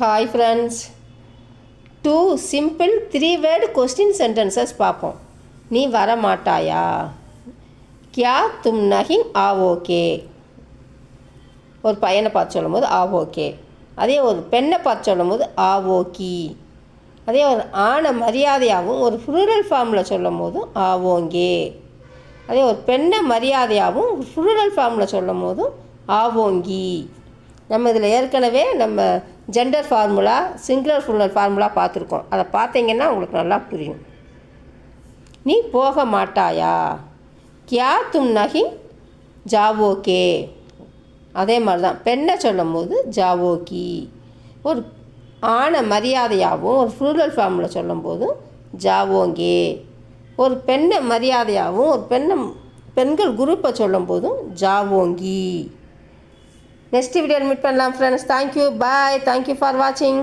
Hi friends. Two simple 3-word question sentences பார்ப்போம். நீ வர மாட்டாயா? क्या तुम नहीं आओगे? ஒரு பையனை பார்த்து சொல்லும்போது ஆவோகே. அதே ஒரு பெண்ணை பார்த்து சொல்லும்போது ஆவோகி. அதே ஒரு ஆணை மரியாதையாகவும் ஒரு ப்ளூரல் ஃபார்மில் சொல்லும் போதும் ஆவோங்கே. அதே ஒரு பெண்ணை மரியாதையாகவும் ப்ளூரல் ஃபார்மில் சொல்லும் போதும் ஆவோங்கி. நம்ம இதில் ஏற்கனவே நம்ம gender formula singular plural formula பார்த்துருக்கோம். அதை பார்த்தீங்கன்னா உங்களுக்கு நல்லா புரியும். நீ போக மாட்டாயா? கியா தும் நஹி ஜாவோகே. அதே மாதிரி தான் பெண்ணை சொல்லும் போது ஜாவோகி. ஒரு ஆணை மரியாதையாகவும் ஒரு ப்ளூரல் ஃபார்மில் சொல்லும் போதும் ஜாவோங்கே. ஒரு பெண்ணை மரியாதையாகவும் ஒரு பெண்கள் குரூப்பை சொல்லும் போதும் ஜாவோங்கி. நெக்ஸ்ட் வீடியோவில் மீட் பண்ணலாம் friends. Thank you, bye. Thank you for வாட்சிங்.